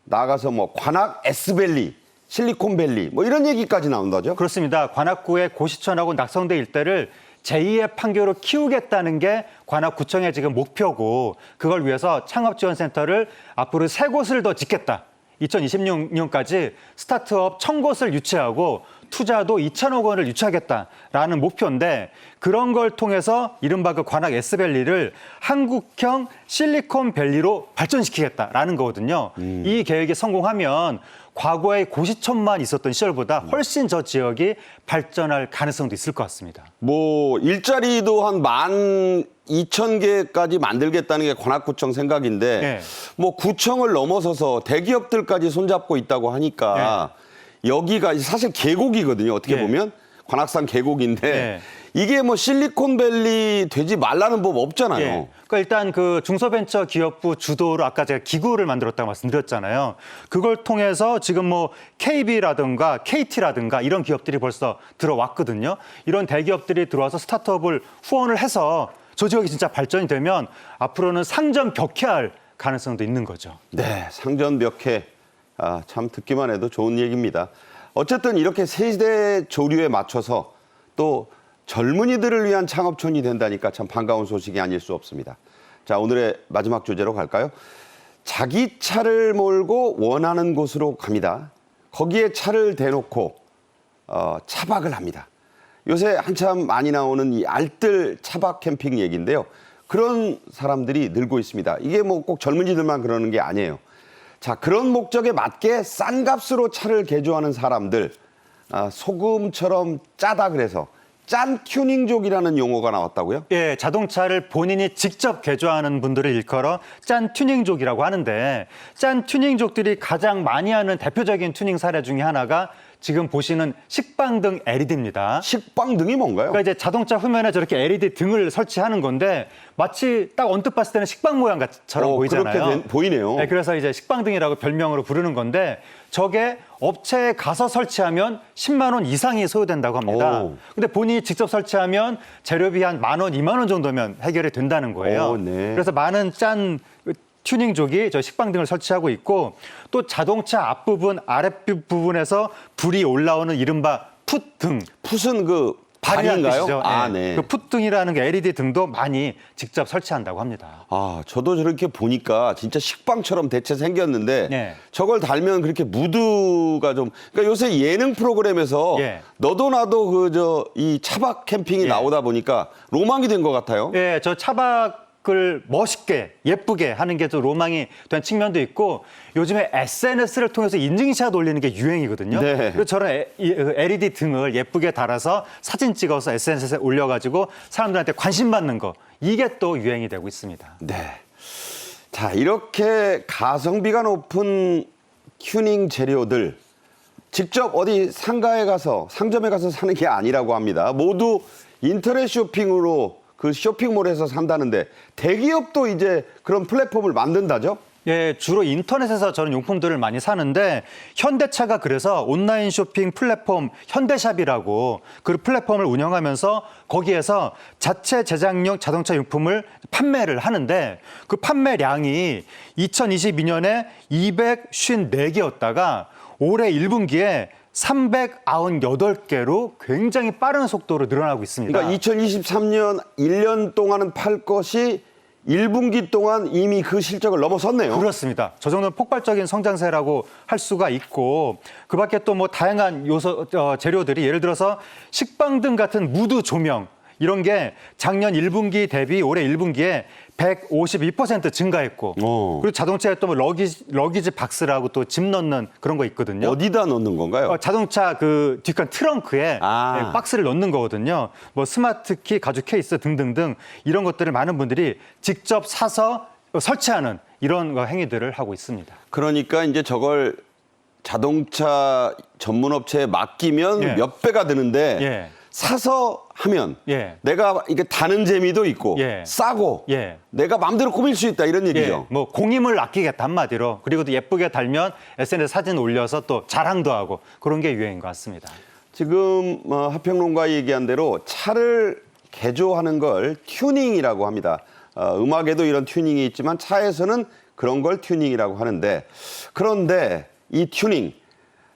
나아가서 뭐 관악 S밸리, 실리콘밸리 뭐 이런 얘기까지 나온다죠. 그렇습니다. 관악구의 고시촌하고 낙성대 일대를 제2의 판교로 키우겠다는 게 관악구청의 지금 목표고 그걸 위해서 창업지원센터를 앞으로 3곳을 더 짓겠다. 2026년까지 스타트업 1,000곳을 유치하고 투자도 2천억 원을 유치하겠다라는 목표인데 그런 걸 통해서 이른바 그 관악 S밸리를 한국형 실리콘밸리로 발전시키겠다라는 거거든요. 이 계획이 성공하면 과거에 고시촌만 있었던 시절보다 훨씬 저 지역이 발전할 가능성도 있을 것 같습니다. 뭐 일자리도 한 12,000개까지 만들겠다는 게 관악구청 생각인데 네. 뭐 구청을 넘어서서 대기업들까지 손잡고 있다고 하니까 여기가 사실 계곡이거든요. 어떻게 네. 보면 관악산 계곡인데 네. 이게 뭐 실리콘밸리 되지 말라는 법 없잖아요. 예. 그러니까 일단 그 중소벤처기업부 주도로 아까 제가 기구를 만들었다고 말씀드렸잖아요. 그걸 통해서 지금 뭐 KB라든가 KT라든가 이런 기업들이 벌써 들어왔거든요. 이런 대기업들이 들어와서 스타트업을 후원을 해서 저 지역이 진짜 발전이 되면 앞으로는 상점 격퇴할 가능성도 있는 거죠. 네, 상전 벽해. 참 듣기만 해도 좋은 얘기입니다. 어쨌든 이렇게 세대 조류에 맞춰서 또 젊은이들을 위한 창업촌이 된다니까 참 반가운 소식이 아닐 수 없습니다. 자, 오늘의 마지막 주제로 갈까요? 자기 차를 몰고 원하는 곳으로 갑니다. 거기에 차를 대놓고 차박을 합니다. 요새 한참 많이 나오는 이 알뜰 차박 캠핑 얘기인데요. 그런 사람들이 늘고 있습니다. 이게 뭐 꼭 젊은이들만 그러는 게 아니에요. 자, 그런 목적에 맞게 싼 값으로 차를 개조하는 사람들, 소금처럼 짜다 그래서 짠 튜닝족이라는 용어가 나왔다고요? 예, 자동차를 본인이 직접 개조하는 분들을 일컬어 짠 튜닝족이라고 하는데 짠 튜닝족들이 가장 많이 하는 대표적인 튜닝 사례 중에 하나가 지금 보시는 식빵등 LED입니다. 식빵등이 뭔가요? 그러니까 이제 자동차 후면에 저렇게 LED 등을 설치하는 건데 마치 딱 언뜻 봤을 때는 식빵 모양처럼 보이잖아요. 그렇게 보이네요. 네, 그래서 이제 식빵등이라고 별명으로 부르는 건데 저게 업체에 가서 설치하면 10만 원 이상이 소요된다고 합니다. 오. 근데 본인이 직접 설치하면 재료비 한 10,000원, 2만 원 정도면 해결이 된다는 거예요. 오, 네. 그래서 많은 짠 튜닝족이 저 식빵등을 설치하고 있고 또 자동차 앞부분, 아랫부분에서 불이 올라오는 이른바 풋등. 풋은 그 발이라는 발인가요? 뜻이죠. 아, 예. 네. 그 풋등이라는 게 LED 등도 많이 직접 설치한다고 합니다. 저도 저렇게 보니까 진짜 식빵처럼 대체 생겼는데 네. 저걸 달면 그렇게 무드가 좀 그러니까 요새 예능 프로그램에서 예. 너도 나도 이 차박 캠핑이 예. 나오다 보니까 로망이 된 것 같아요. 예, 저 차박을 멋있게 예쁘게 하는 게 또 로망이 된 측면도 있고 요즘에 SNS를 통해서 인증샷 올리는 게 유행이거든요. 네. 그래서 저런 LED 등을 예쁘게 달아서 사진 찍어서 SNS에 올려가지고 사람들한테 관심 받는 거 이게 또 유행이 되고 있습니다. 네. 자, 이렇게 가성비가 높은 튜닝 재료들 직접 어디 상가에 가서 상점에 가서 사는 게 아니라고 합니다. 모두 인터넷 쇼핑으로 그 쇼핑몰에서 산다는데 대기업도 이제 그런 플랫폼을 만든다죠? 예, 주로 인터넷에서 저런 용품들을 많이 사는데 현대차가 그래서 온라인 쇼핑 플랫폼 현대샵이라고 그 플랫폼을 운영하면서 거기에서 자체 제작용 자동차 용품을 판매를 하는데 그 판매량이 2022년에 254개였다가 올해 1분기에 398개로 굉장히 빠른 속도로 늘어나고 있습니다. 그러니까 2023년 1년 동안은 팔 것이 1분기 동안 이미 그 실적을 넘어섰네요. 그렇습니다. 저 정도는 폭발적인 성장세라고 할 수가 있고 그밖에 또 뭐 다양한 요소 재료들이 예를 들어서 식빵등 같은 무드 조명 이런 게 작년 1분기 대비 올해 1분기에 152% 증가했고 그리고 자동차에 또 뭐 러기지 박스라고 또 짐 넣는 그런 거 있거든요. 어디다 넣는 건가요? 자동차 그 뒷칸 트렁크에 아. 박스를 넣는 거거든요. 뭐 스마트키, 가죽 케이스 등등등 이런 것들을 많은 분들이 직접 사서 설치하는 이런 행위들을 하고 있습니다. 그러니까 이제 저걸 자동차 전문 업체에 맡기면 예. 몇 배가 드는데 예. 사서 하면 예. 내가 이게 다는 재미도 있고 예. 싸고 예. 내가 마음대로 꾸밀 수 있다 이런 얘기죠. 뭐 공임을 아끼겠다 한마디로. 그리고 또 예쁘게 달면 SNS 사진 올려서 또 자랑도 하고 그런 게 유행인 것 같습니다. 지금 하평론가 얘기한 대로 차를 개조하는 걸 튜닝이라고 합니다. 음악에도 이런 튜닝이 있지만 차에서는 그런 걸 튜닝이라고 하는데 그런데 이 튜닝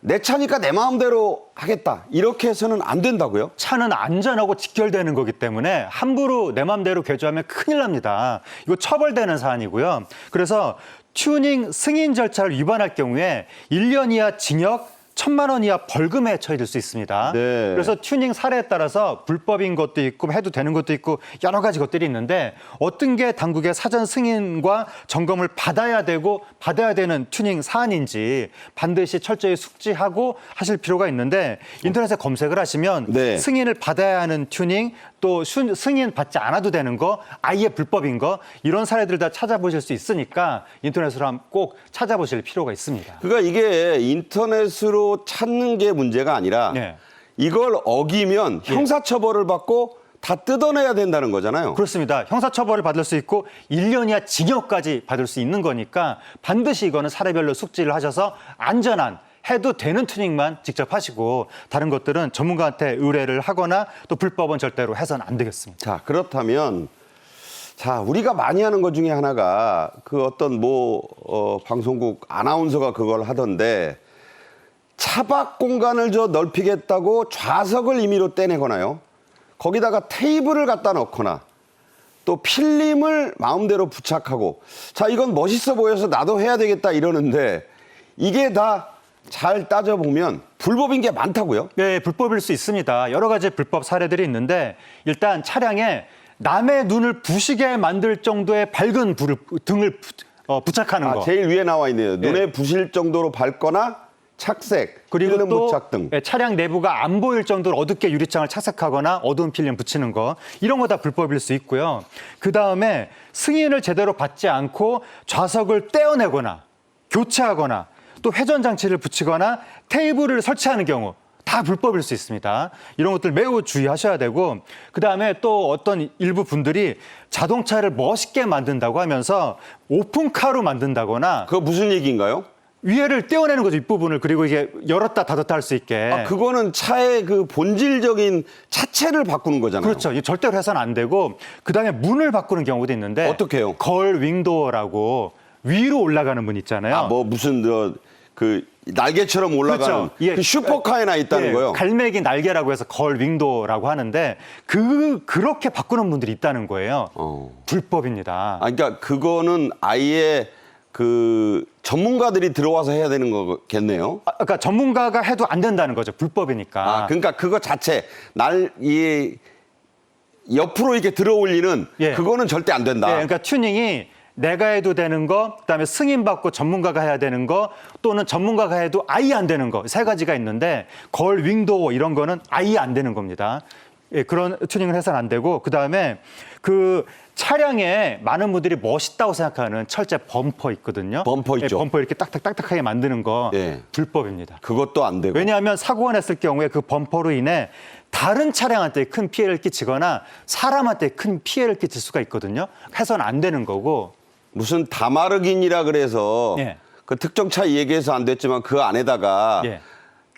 내 차니까 내 마음대로 하겠다 이렇게 해서는 안 된다고요? 차는 안전하고 직결되는 거기 때문에 함부로 내 맘대로 개조하면 큰일 납니다. 이거 처벌되는 사안이고요. 그래서 튜닝 승인 절차를 위반할 경우에 1년 이하 징역 1,000만 원 이하 벌금에 처해질 수 있습니다. 네. 그래서 튜닝 사례에 따라서 불법인 것도 있고 해도 되는 것도 있고 여러 가지 것들이 있는데 어떤 게 당국의 사전 승인과 점검을 받아야 되고 받아야 되는 튜닝 사안인지 반드시 철저히 숙지하고 하실 필요가 있는데 인터넷에 검색을 하시면 네. 승인을 받아야 하는 튜닝 또 승인 받지 않아도 되는 거 아예 불법인 거 이런 사례들 다 찾아보실 수 있으니까 인터넷으로 꼭 찾아보실 필요가 있습니다. 그러니까 이게 인터넷으로 찾는 게 문제가 아니라 네. 이걸 어기면 형사처벌을 받고 다 뜯어내야 된다는 거잖아요. 그렇습니다. 형사처벌을 받을 수 있고 1년 이하 징역까지 받을 수 있는 거니까 반드시 이거는 사례별로 숙지를 하셔서 안전한 해도 되는 튜닝만 직접 하시고 다른 것들은 전문가한테 의뢰를 하거나 또 불법은 절대로 해서는 안 되겠습니다. 자, 그렇다면 자, 우리가 많이 하는 것 중에 하나가 그 어떤 방송국 아나운서가 그걸 하던데 차박 공간을 넓히겠다고 좌석을 임의로 떼내거나요. 거기다가 테이블을 갖다 놓거나 또 필름을 마음대로 부착하고 자, 이건 멋있어 보여서 나도 해야 되겠다 이러는데 이게 다 잘 따져보면 불법인 게 많다고요? 네, 불법일 수 있습니다. 여러 가지 불법 사례들이 있는데 일단 차량에 남의 눈을 부시게 만들 정도의 밝은 등을 부착하는 거. 제일 위에 나와 있네요. 네. 눈에 부실 정도로 밝거나 착색, 그리고 필름 또 부착 등. 차량 내부가 안 보일 정도로 어둡게 유리창을 착색하거나 어두운 필름 붙이는 거 이런 거 다 불법일 수 있고요. 그다음에 승인을 제대로 받지 않고 좌석을 떼어내거나 교체하거나 또 회전 장치를 붙이거나 테이블을 설치하는 경우 다 불법일 수 있습니다. 이런 것들 매우 주의하셔야 되고 그다음에 또 어떤 일부 분들이 자동차를 멋있게 만든다고 하면서 오픈카로 만든다거나 그거 무슨 얘기인가요? 위에를 떼어내는 거죠, 윗부분을. 그리고 이게 열었다 닫았다 할 수 있게. 그거는 차의 그 본질적인 차체를 바꾸는 거잖아요. 그렇죠. 이게 절대로 해서는 안 되고 그다음에 문을 바꾸는 경우도 있는데 어떻게 해요? 걸 윙도어라고 위로 올라가는 문 있잖아요. 무슨 그 날개처럼 올라가는 그렇죠. 예. 그 슈퍼카에나 있다는 예, 거요. 갈매기 날개라고 해서 걸 윙도어라고 하는데 그렇게 바꾸는 분들이 있다는 거예요. 불법입니다. 그러니까 그거는 아예 그 전문가들이 들어와서 해야 되는 거겠네요. 그러니까 전문가가 해도 안 된다는 거죠. 불법이니까. 그러니까 그거 자체 옆으로 이렇게 들어올리는 예. 그거는 절대 안 된다. 네, 그러니까 튜닝이 내가 해도 되는 거, 그다음에 승인받고 전문가가 해야 되는 거, 또는 전문가가 해도 아예 안 되는 거 세 가지가 있는데 걸 윙도어 이런 거는 아예 안 되는 겁니다. 예, 그런 튜닝을 해서는 안 되고 그다음에 그 차량에 많은 분들이 멋있다고 생각하는 철제 범퍼 있거든요. 범퍼 있죠. 예, 범퍼 이렇게 딱딱딱딱하게 만드는 거 예. 불법입니다. 그것도 안 되고. 왜냐하면 사고가 났을 경우에 그 범퍼로 인해 다른 차량한테 큰 피해를 끼치거나 사람한테 큰 피해를 끼칠 수가 있거든요. 해서는 안 되는 거고. 무슨 다마르긴이라 그래서 예. 그 특정 차 얘기해서 안 됐지만 그 안에다가 예.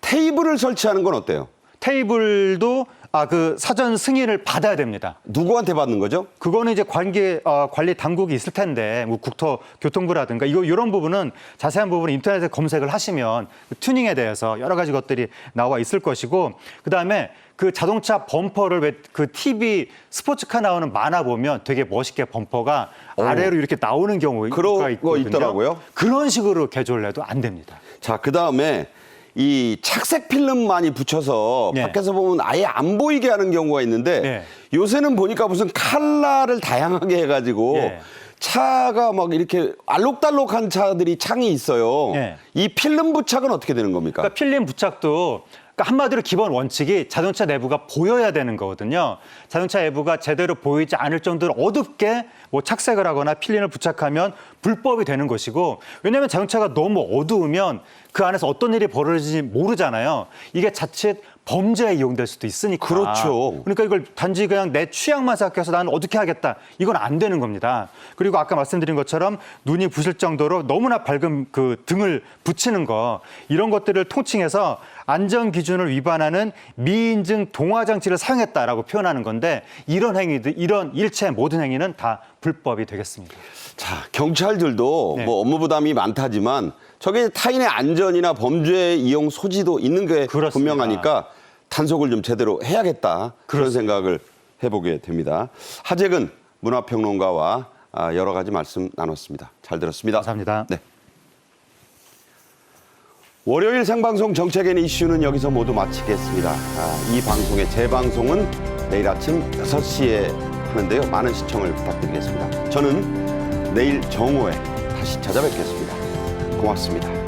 테이블을 설치하는 건 어때요? 테이블도 그 사전 승인을 받아야 됩니다. 누구한테 받는 거죠? 그거는 이제 관리 당국이 있을 텐데 뭐 국토교통부라든가 이런 부분은 자세한 부분은 인터넷에 검색을 하시면 그 튜닝에 대해서 여러 가지 것들이 나와 있을 것이고 그다음에 그 자동차 범퍼를 왜 그 TV 스포츠카 나오는 만화 보면 되게 멋있게 범퍼가 아래로 이렇게 나오는 경우가 그런 거 있거든요. 있더라고요. 그런 식으로 개조를 해도 안 됩니다. 자, 그다음에 이 착색 필름 많이 붙여서 네. 밖에서 보면 아예 안 보이게 하는 경우가 있는데 네. 요새는 보니까 무슨 컬러를 다양하게 해가지고 네. 차가 막 이렇게 알록달록한 차들이 창이 있어요. 네. 이 필름 부착은 어떻게 되는 겁니까? 그러니까 필름 부착도 그러니까 한마디로 기본 원칙이 자동차 내부가 보여야 되는 거거든요. 자동차 내부가 제대로 보이지 않을 정도로 어둡게 뭐 착색을 하거나 필름을 부착하면 불법이 되는 것이고, 왜냐하면 자동차가 너무 어두우면 그 안에서 어떤 일이 벌어질지 모르잖아요. 이게 자칫 범죄에 이용될 수도 있으니까. 그렇죠. 그러니까 이걸 단지 그냥 내 취향만 생각해서 나는 어떻게 하겠다. 이건 안 되는 겁니다. 그리고 아까 말씀드린 것처럼 눈이 부실 정도로 너무나 밝은 그 등을 붙이는 거, 이런 것들을 통칭해서 안전 기준을 위반하는 미인증 동화 장치를 사용했다라고 표현하는 건데, 이런 행위들, 이런 일체 모든 행위는 다 불법이 되겠습니다. 자, 경찰들도 네. 뭐 업무 부담이 많다지만 저게 타인의 안전이나 범죄 이용 소지도 있는 게 그렇습니다. 분명하니까 단속을 좀 제대로 해야겠다. 그런 생각을 해보게 됩니다. 하재근 문화평론가와 여러 가지 말씀 나눴습니다. 잘 들었습니다. 감사합니다. 네. 월요일 생방송 정책엔 이슈는 여기서 모두 마치겠습니다. 이 방송의 재방송은 내일 아침 6시에 하는데요. 많은 시청을 부탁드리겠습니다. 저는 내일 정오에 다시 찾아뵙겠습니다. 고맙습니다.